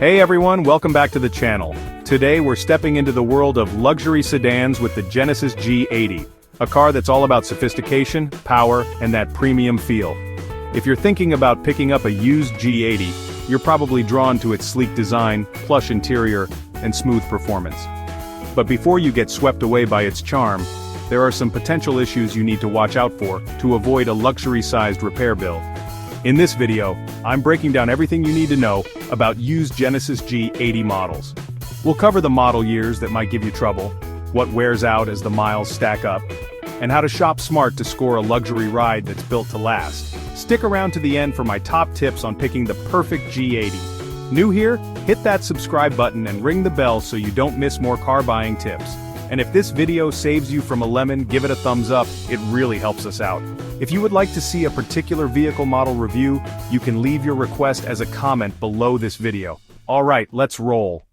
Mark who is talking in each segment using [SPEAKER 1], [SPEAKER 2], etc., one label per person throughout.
[SPEAKER 1] Hey everyone, welcome back to the channel. Today we're stepping into the world of luxury sedans with the Genesis G80, a car that's all about sophistication, power, and that premium feel. If you're thinking about picking up a used G80, you're probably drawn to its sleek design, plush interior, and smooth performance. But before you get swept away by its charm, there are some potential issues you need to watch out for to avoid a luxury-sized repair bill. In this video, I'm breaking down everything you need to know about used Genesis G80 models. We'll cover the model years that might give you trouble, what wears out as the miles stack up, and how to shop smart to score a luxury ride that's built to last. Stick around to the end for my top tips on picking the perfect G80. New here? Hit that subscribe button and ring the bell so you don't miss more car buying tips. And if this video saves you from a lemon, give it a thumbs up, it really helps us out. If you would like to see a particular vehicle model review, you can leave your request as a comment below this video. Alright, let's roll.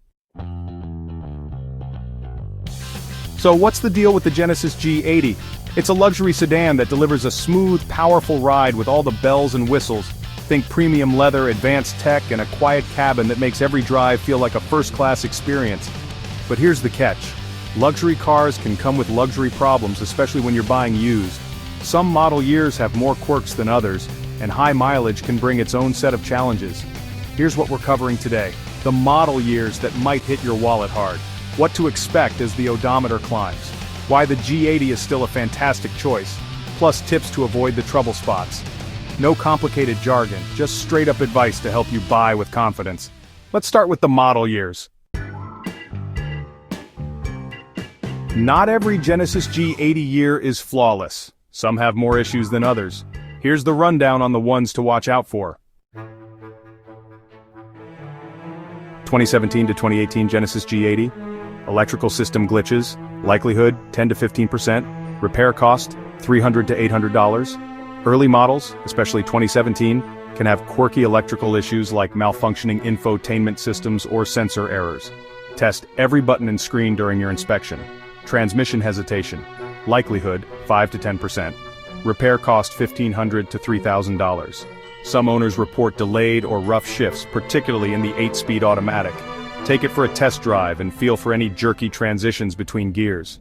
[SPEAKER 1] So what's the deal with the Genesis G80? It's a luxury sedan that delivers a smooth, powerful ride with all the bells and whistles. Think premium leather, advanced tech, and a quiet cabin that makes every drive feel like a first-class experience. But here's the catch. Luxury cars can come with luxury problems, especially when you're buying used. Some model years have more quirks than others, and high mileage can bring its own set of challenges. Here's what we're covering today. The model years that might hit your wallet hard. What to expect as the odometer climbs. Why the G80 is still a fantastic choice. Plus tips to avoid the trouble spots. No complicated jargon, just straight-up advice to help you buy with confidence. Let's start with the model years. Not every Genesis G80 year is flawless. Some have more issues than others. Here's the rundown on the ones to watch out for. 2017 to 2018 Genesis G80. Electrical system glitches. Likelihood 10 to 15%. Repair cost $300 to $800. Early models, especially 2017, can have quirky electrical issues like malfunctioning infotainment systems or sensor errors. Test every button and screen during your inspection. Transmission hesitation. Likelihood 5 to 10%. Repair cost $1,500 to $3,000. Some owners report delayed or rough shifts, particularly in the 8-speed automatic. Take it for a test drive and feel for any jerky transitions between gears.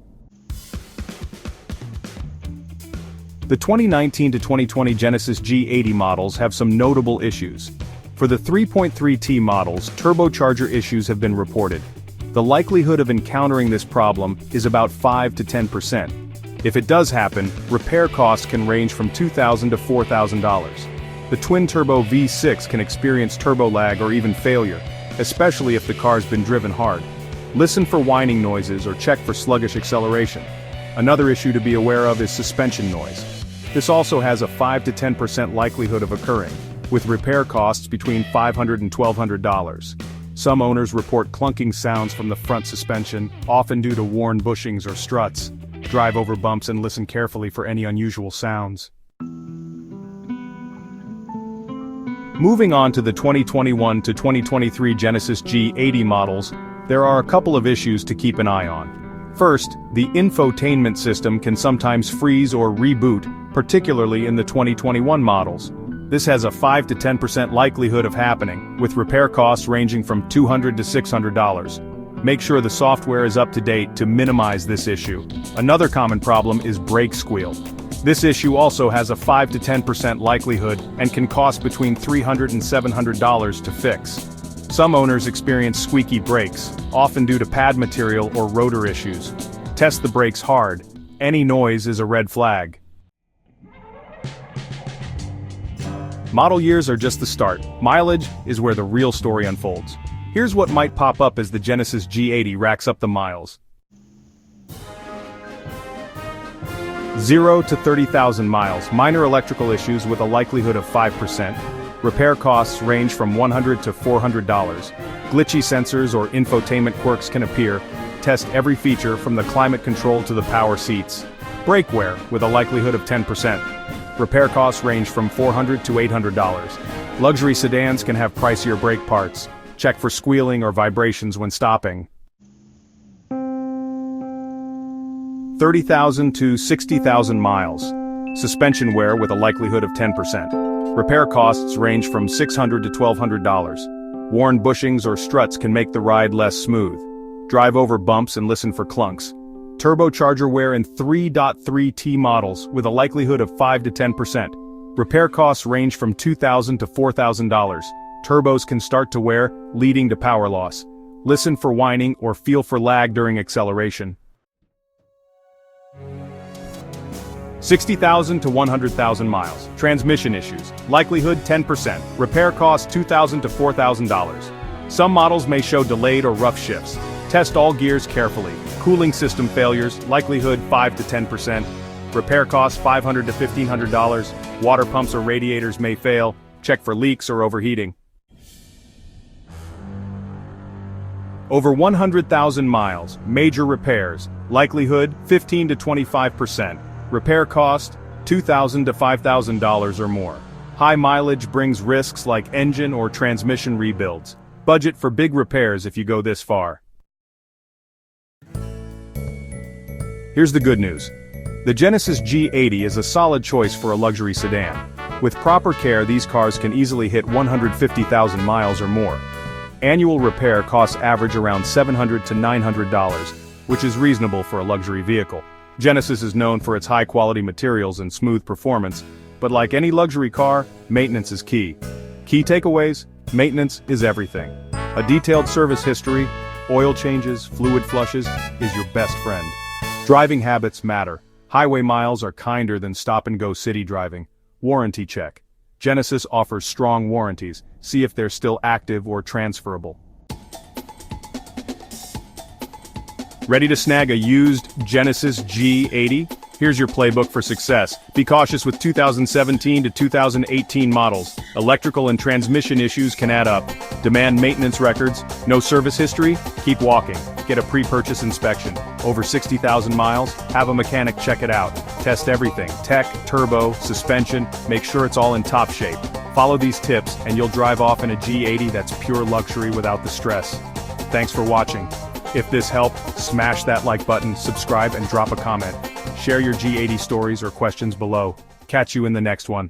[SPEAKER 1] The 2019 to 2020 Genesis G80 models have some notable issues. For the 3.3T models, turbocharger issues have been reported. The likelihood of encountering this problem is about 5 to 10%. If it does happen, repair costs can range from $2,000 to $4,000. The twin-turbo V6 can experience turbo lag or even failure, especially if the car's been driven hard. Listen for whining noises or check for sluggish acceleration. Another issue to be aware of is suspension noise. This also has a 5 to 10% likelihood of occurring, with repair costs between $500 and $1,200. Some owners report clunking sounds from the front suspension, often due to worn bushings or struts. Drive over bumps and listen carefully for any unusual sounds. Moving on to the 2021 to 2023 Genesis G80 models, there are a couple of issues to keep an eye on. First, the infotainment system can sometimes freeze or reboot, particularly in the 2021 models. This has a 5 to 10% likelihood of happening, with repair costs ranging from $200 to $600. Make sure the software is up to date to minimize this issue. Another common problem is brake squeal. This issue also has a 5 to 10% likelihood and can cost between $300 and $700 to fix. Some owners experience squeaky brakes, often due to pad material or rotor issues. Test the brakes hard. Any noise is a red flag. Model years are just the start. Mileage is where the real story unfolds. Here's what might pop up as the Genesis G80 racks up the miles. 0 to 30,000 miles, minor electrical issues with a likelihood of 5%. Repair costs range from $100 to $400. Glitchy sensors or infotainment quirks can appear. Test every feature from the climate control to the power seats. Brake wear with a likelihood of 10%. Repair costs range from $400 to $800. Luxury sedans can have pricier brake parts. Check for squealing or vibrations when stopping. 30,000 to 60,000 miles. Suspension wear with a likelihood of 10%. Repair costs range from $600 to $1,200. Worn bushings or struts can make the ride less smooth. Drive over bumps and listen for clunks. Turbocharger wear in 3.3T models with a likelihood of 5 to 10%. Repair costs range from $2,000 to $4,000. Turbos can start to wear, leading to power loss. Listen for whining or feel for lag during acceleration. 60,000 to 100,000 miles. Transmission issues. Likelihood 10%. Repair costs $2,000 to $4,000. Some models may show delayed or rough shifts. Test all gears carefully. Cooling system failures. Likelihood 5 to 10%. Repair costs $500 to $1,500. Water pumps or radiators may fail. Check for leaks or overheating. Over 100,000 miles. Major repairs. Likelihood 15 to 25%. Repair cost $2,000 to $5,000 or more. High mileage brings risks like engine or transmission rebuilds. Budget for big repairs if you go this far. Here's the good news. The Genesis G80 is a solid choice for a luxury sedan. With proper care, these cars can easily hit 150,000 miles or more. Annual repair costs average around $700 to $900, which is reasonable for a luxury vehicle. Genesis is known for its high-quality materials and smooth performance, but like any luxury car, maintenance is key. Key takeaways: maintenance is everything. A detailed service history, oil changes, fluid flushes, is your best friend. Driving habits matter. Highway miles are kinder than stop-and-go city driving. Warranty check. Genesis offers strong warranties. See if they're still active or transferable. Ready to snag a used Genesis G80? Here's your playbook for success. Be cautious with 2017 to 2018 models. Electrical and transmission issues can add up. Demand maintenance records. No service history? Keep walking. Get a pre-purchase inspection. Over 60,000 miles? Have a mechanic check it out. Test everything. Tech, turbo, suspension. Make sure it's all in top shape. Follow these tips and you'll drive off in a G80 that's pure luxury without the stress. Thanks for watching. If this helped, smash that like button, subscribe and drop a comment. Share your G80 stories or questions below. Catch you in the next one.